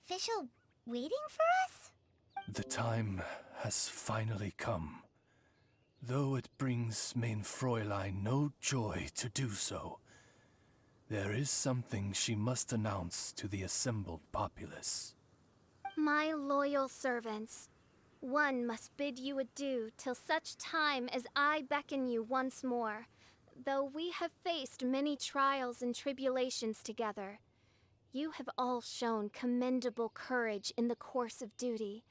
Fischl waiting for us? The time has finally come. Though it brings main Fräulein no joy to do so, there is something she must announce to the assembled populace. My loyal servants, one must bid you adieu till such time as I beckon you once more. Though we have faced many trials and tribulations together, you have all shown commendable courage in the course of duty.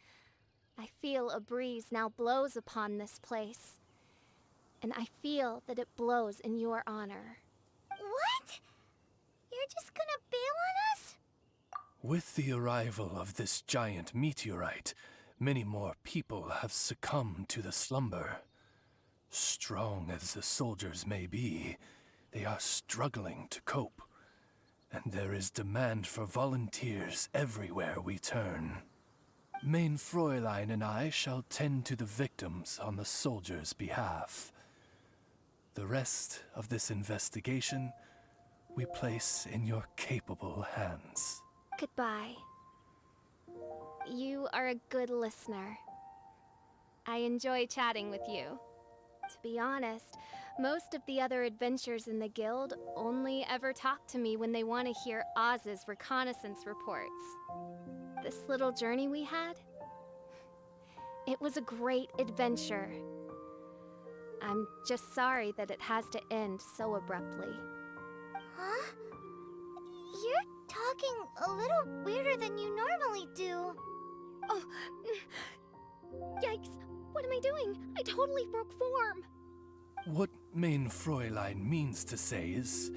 I feel a breeze now blows upon this place, and I feel that it blows in your honor. What? You're just gonna bail on us? With the arrival of this giant meteorite, many more people have succumbed to the slumber. Strong as the soldiers may be, they are struggling to cope, and there is demand for volunteers everywhere we turn. Main Fräulein and I shall tend to the victims on the soldiers' behalf. The rest of this investigation we place in your capable hands. Goodbye. You are a good listener. I enjoy chatting with you. To be honest, most of the other adventurers in the guild only ever talk to me when they want to hear Oz's reconnaissance reports. This little journey we had, it was a great adventure. I'm just sorry that it has to end so abruptly. Huh? You're talking a little weirder than you normally do. Oh, yikes! What am I doing? I totally broke form! What main Fräulein means to say is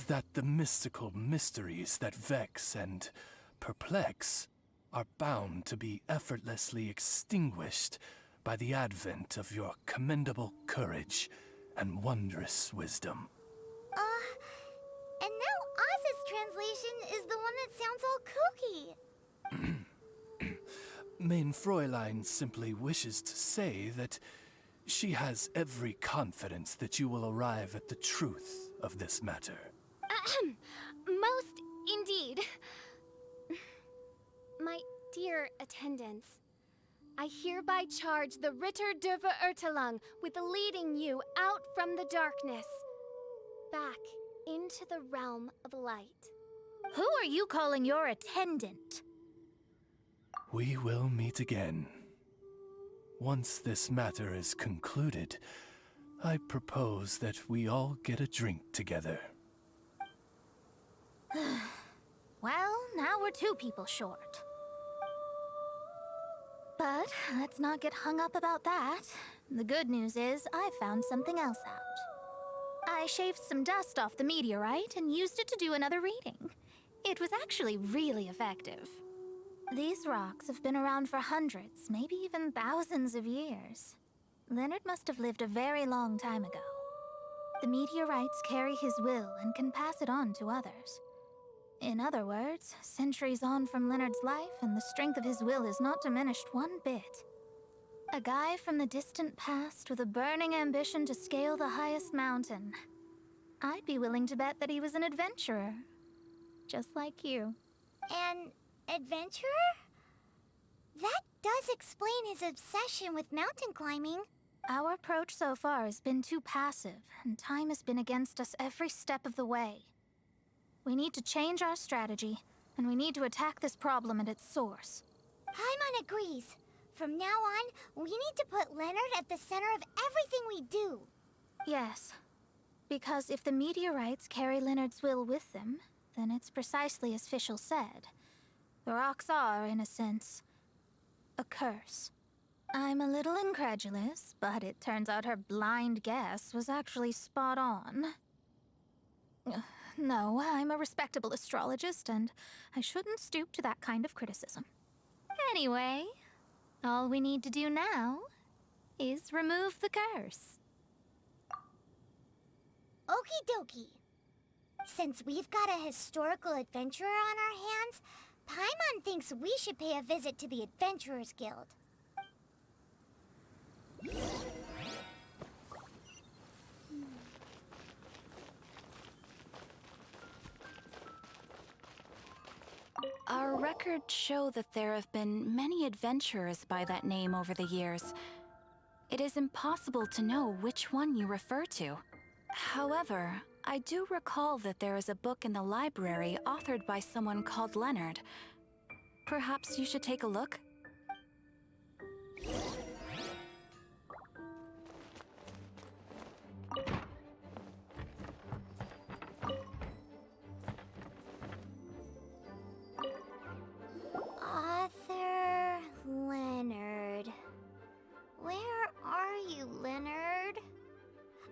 that the mystical mysteries that vex and perplex are bound to be effortlessly extinguished by the advent of your commendable courage and wondrous wisdom. And now Oz's translation is the one that sounds all kooky. Main Fräulein simply wishes to say that she has every confidence that you will arrive at the truth of this matter. Most indeed. My dear attendants, I hereby charge the Ritter der Verurteilung with leading you out from the darkness, back into the realm of light. Who are you calling your attendant? We will meet again. Once this matter is concluded, I propose that we all get a drink together. Well, now we're 2 people short. But let's not get hung up about that. The good news is I found something else out. I shaved some dust off the meteorite and used it to do another reading. It was actually really effective. These rocks have been around for hundreds, maybe even thousands of years. Leonard must have lived a very long time ago. The meteorites carry his will and can pass it on to others. In other words, centuries on from Leonard's life, and the strength of his will is not diminished one bit. A guy from the distant past with a burning ambition to scale the highest mountain. I'd be willing to bet that he was an adventurer. Just like you. An adventurer? That does explain his obsession with mountain climbing. Our approach so far has been too passive, and time has been against us every step of the way. We need to change our strategy, and we need to attack this problem at its source. Paimon agrees. From now on, we need to put Leonard at the center of everything we do. Yes, because if the meteorites carry Leonard's will with them, then it's precisely as Fischl said. The rocks are, in a sense, a curse. I'm a little incredulous, but it turns out her blind guess was actually spot on. No, I'm a respectable astrologist, and I shouldn't stoop to that kind of criticism. Anyway, all we need to do now is remove the curse. Okie dokie. Since we've got a historical adventurer on our hands, Paimon thinks we should pay a visit to the Adventurers Guild. records show that there have been many adventurers by that name over the years. It is impossible to know which one you refer to. However, I do recall that there is a book in the library authored by someone called Leonard. Perhaps you should take a look? Author Leonard. Where are you, Leonard?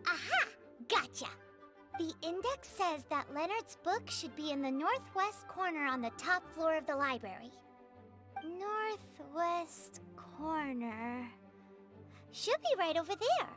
Aha! Gotcha! The index says that Leonard's book should be in the northwest corner on the top floor of the library. Northwest corner. Should be right over there.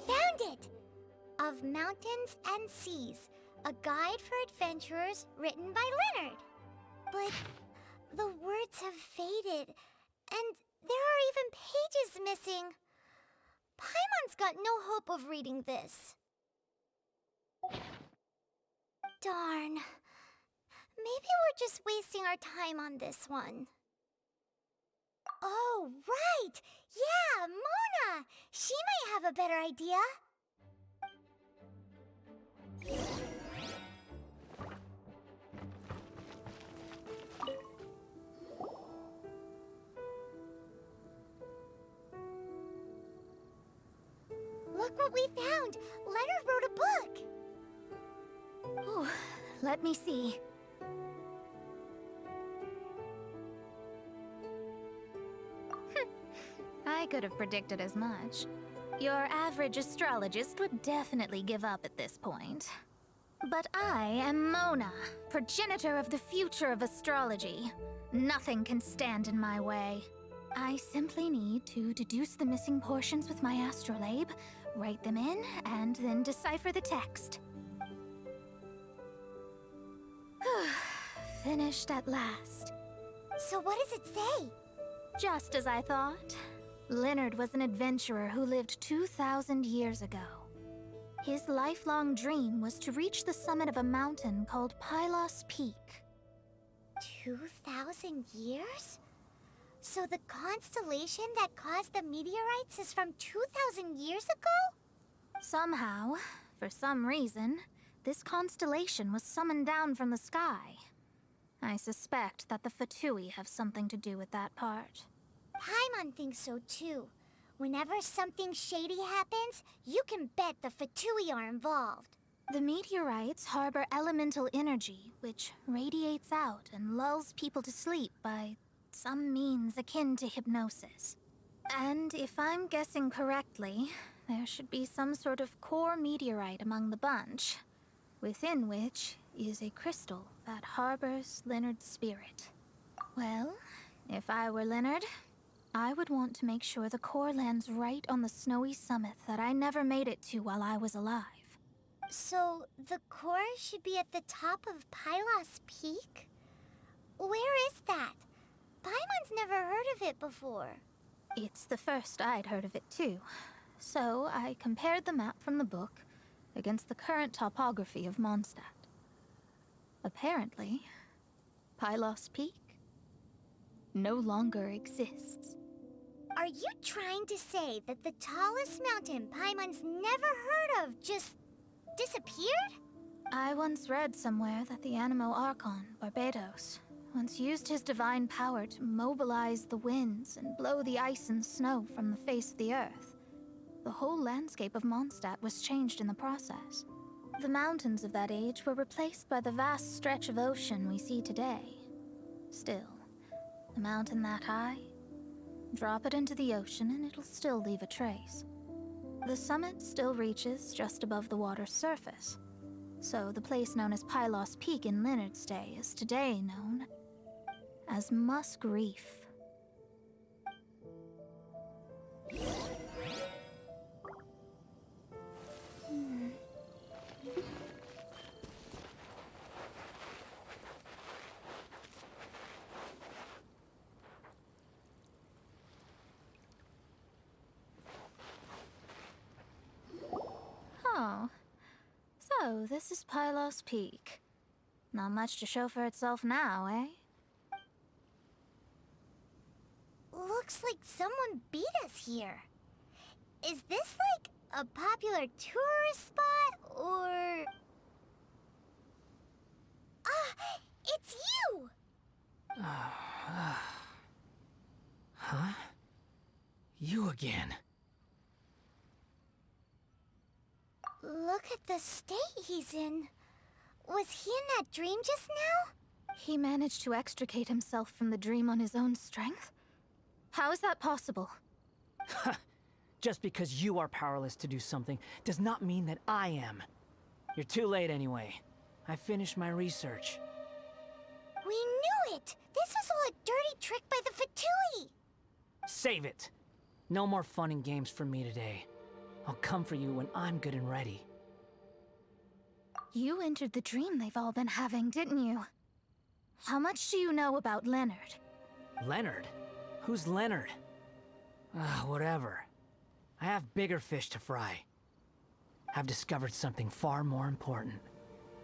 Found it! Of Mountains and Seas, a guide for adventurers written by Leonard. But the words have faded, and there are even pages missing. Paimon's got no hope of reading this. Darn. Maybe we're just wasting our time on this one. Oh, right! Yeah, Mona! She might have a better idea. Look what we found! Leonard wrote a book! Ooh, let me see. I could have predicted as much. Your average astrologist would definitely give up at this point. But I am Mona, progenitor of the future of astrology. Nothing can stand in my way. I simply need to deduce the missing portions with my astrolabe, write them in, and then decipher the text. Finished at last. So what does it say? Just as I thought. Leonard was an adventurer who lived 2,000 years ago. His lifelong dream was to reach the summit of a mountain called Pylos Peak. 2,000 years? So the constellation that caused the meteorites is from 2,000 years ago? Somehow, for some reason, this constellation was summoned down from the sky. I suspect that the Fatui have something to do with that part. Paimon thinks so too. Whenever something shady happens, you can bet the Fatui are involved. The meteorites harbor elemental energy, which radiates out and lulls people to sleep by some means akin to hypnosis. And if I'm guessing correctly, there should be some sort of core meteorite among the bunch, within which is a crystal that harbors Leonard's spirit. Well, if I were Leonard, I would want to make sure the core lands right on the snowy summit that I never made it to while I was alive. So the core should be at the top of Pylos Peak? Where is that? Paimon's never heard of it before. It's the first I'd heard of it too. So I compared the map from the book against the current topography of Mondstadt. Apparently, Pylos Peak no longer exists. Are you trying to say that the tallest mountain Paimon's never heard of just disappeared? I once read somewhere that the Animo Archon, Barbados, once used his divine power to mobilize the winds and blow the ice and snow from the face of the earth. The whole landscape of Mondstadt was changed in the process. The mountains of that age were replaced by the vast stretch of ocean we see today. Still, a mountain that high, drop it into the ocean and it'll still leave a trace. The summit still reaches just above the water's surface, So the place known as Pylos Peak in Leonard's day is today known as Musk Reef. Oh. So, this is Pylos Peak. Not much to show for itself now, eh? Looks like someone beat us here. Is this like a popular tourist spot, or... Ah, it's you! Huh? You again. Look at the state he's in. Was he in that dream just now? He managed to extricate himself from the dream on his own strength? How is that possible? Just because you are powerless to do something does not mean that I am. You're too late anyway. I finished my research. We knew it! This was all a dirty trick by the Fatui! Save it! No more fun and games for me today. I'll come for you when I'm good and ready. You entered the dream they've all been having, didn't you? How much do you know about Leonard? Leonard? Who's Leonard? Whatever. I have bigger fish to fry. I've discovered something far more important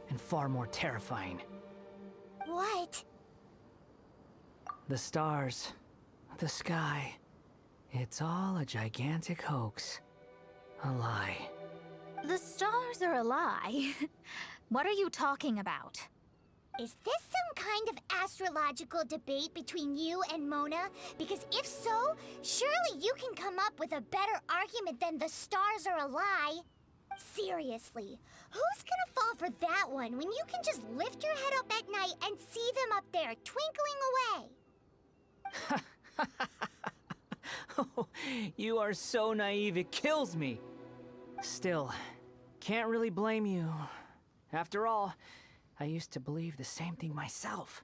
and far more terrifying. What? The stars, the sky, it's all a gigantic hoax. A lie. The stars are a lie. What are you talking about? Is this some kind of astrological debate between you and Mona? Because if so, surely you can come up with a better argument than the stars are a lie. Seriously, who's gonna fall for that one when you can just lift your head up at night and see them up there twinkling away? Oh, you are so naive, it kills me. Still, can't really blame you. After all, I used to believe the same thing myself.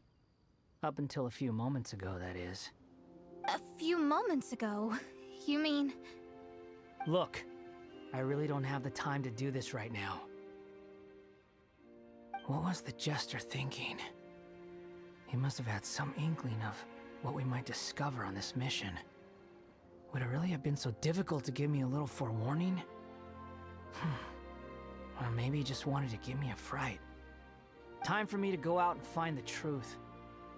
Up until a few moments ago, that is. A few moments ago? You mean... Look, I really don't have the time to do this right now. What was the Jester thinking? He must have had some inkling of what we might discover on this mission. Would it really have been so difficult to give me a little forewarning? Or maybe he just wanted to give me a fright. Time for me to go out and find the truth.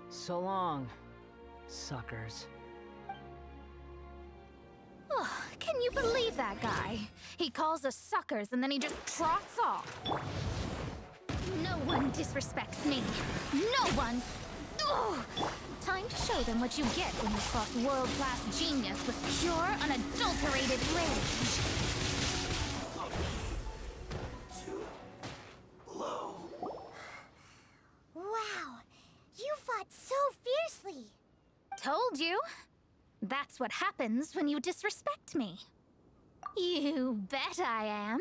So long, suckers. Oh, can you believe that guy? He calls us suckers and then he just trots off. No one disrespects me. No one! Ugh. Time to show them what you get when you cross world-class genius with pure, unadulterated rage. Wow, you fought so fiercely. Told you. That's what happens when you disrespect me. You bet I am.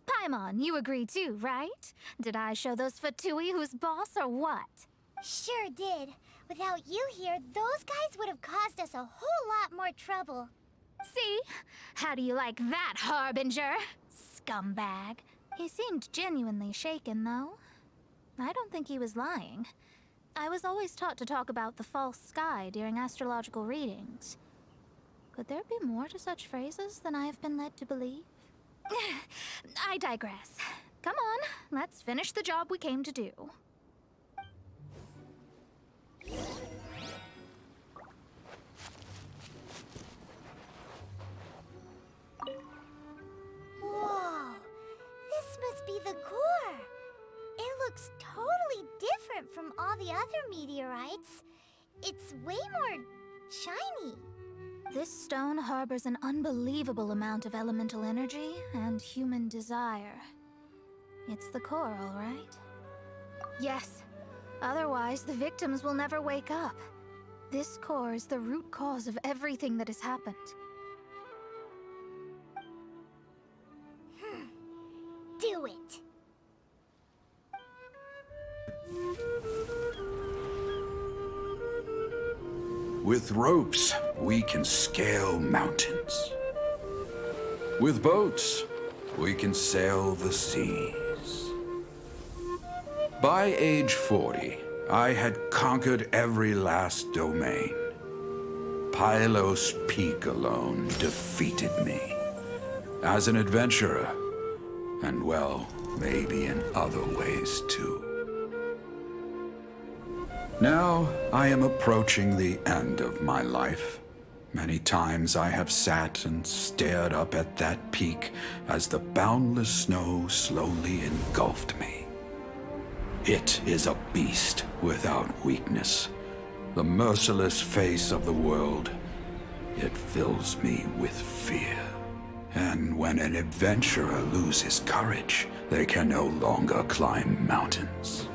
Paimon, you agree too, right? Did I show those Fatui who's boss or what? Sure did. Without you here, those guys would have caused us a whole lot more trouble. See? How do you like that, Harbinger? Scumbag. He seemed genuinely shaken, though. I don't think he was lying. I was always taught to talk about the false sky during astrological readings. Could there be more to such phrases than I have been led to believe? I digress. Come on, let's finish the job we came to do. Whoa, this must be the core. It looks totally different from all the other meteorites. It's way more shiny. This stone harbors an unbelievable amount of elemental energy and human desire. It's the core, all right? Yes. Otherwise, the victims will never wake up. This core is the root cause of everything that has happened. Do it. With ropes, we can scale mountains. With boats, we can sail the seas. By age 40, I had conquered every last domain. Pylos Peak alone defeated me. As an adventurer, and well, maybe in other ways too. Now, I am approaching the end of my life. Many times I have sat and stared up at that peak as the boundless snow slowly engulfed me. It is a beast without weakness, the merciless face of the world. It fills me with fear. And when an adventurer loses courage, they can no longer climb mountains.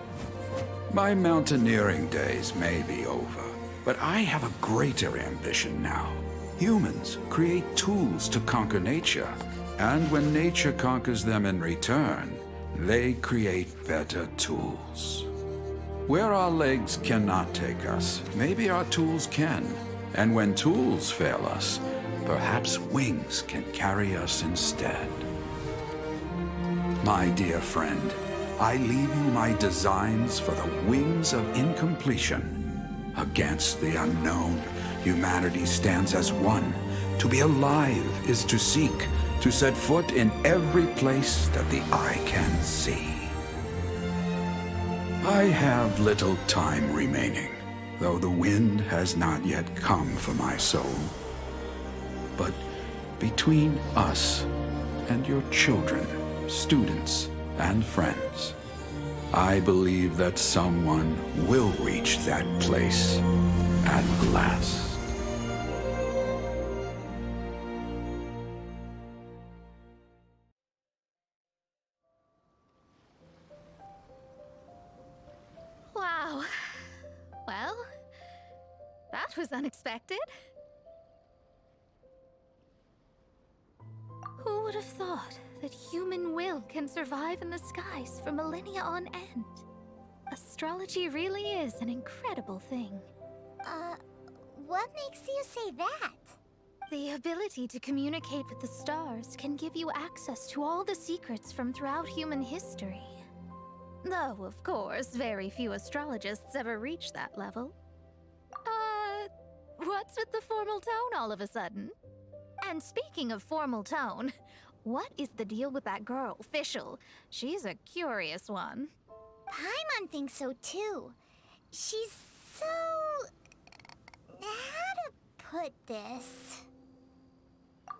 My mountaineering days may be over, but I have a greater ambition now. Humans create tools to conquer nature, and when nature conquers them in return, they create better tools. Where our legs cannot take us, maybe our tools can. And when tools fail us, perhaps wings can carry us instead. My dear friend, I leave you my designs for the wings of incompletion. Against the unknown, humanity stands as one. To be alive is to seek, to set foot in every place that the eye can see. I have little time remaining, though the wind has not yet come for my soul. But between us and your children, students, and friends, I believe that someone will reach that place at last. Wow. Well, that was unexpected. Who would have thought that human will can survive in the skies for millennia on end? Astrology really is an incredible thing. What makes you say that? The ability to communicate with the stars can give you access to all the secrets from throughout human history. Though, of course, very few astrologists ever reach that level. What's with the formal tone all of a sudden? And speaking of formal tone, what is the deal with that girl, Fischl? She's a curious one. Paimon thinks so too. She's so... how to put this?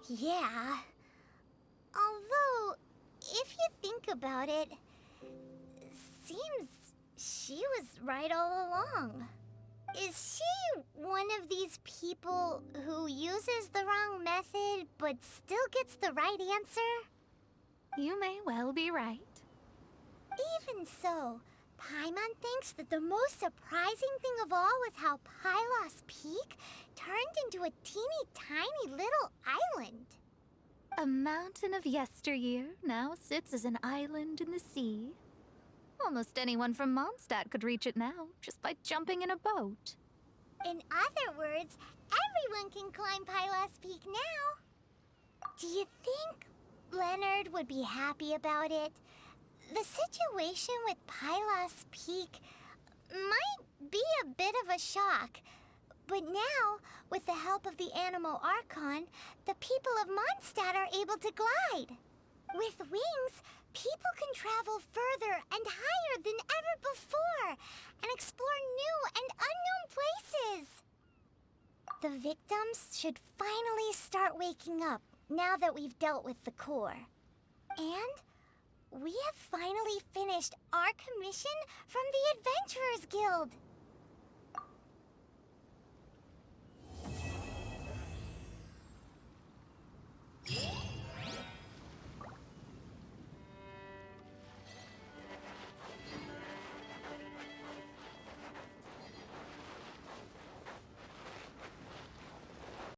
Yeah. Although, if you think about it, seems she was right all along. Is she one of these people who uses the wrong method but still gets the right answer? You may well be right. Even so, Paimon thinks that the most surprising thing of all was how Pylos Peak turned into a teeny tiny little island. A mountain of yesteryear now sits as an island in the sea. Almost anyone from Mondstadt could reach it now, just by jumping in a boat. In other words, everyone can climb Pylos Peak now. Do you think Leonard would be happy about it? The situation with Pylos Peak might be a bit of a shock. But now, with the help of the Animal Archon, the people of Mondstadt are able to glide. With wings, people can travel further and higher than ever before and explore new and unknown places. The victims should finally start waking up now that we've dealt with the core. And we have finally finished our commission from the Adventurers Guild.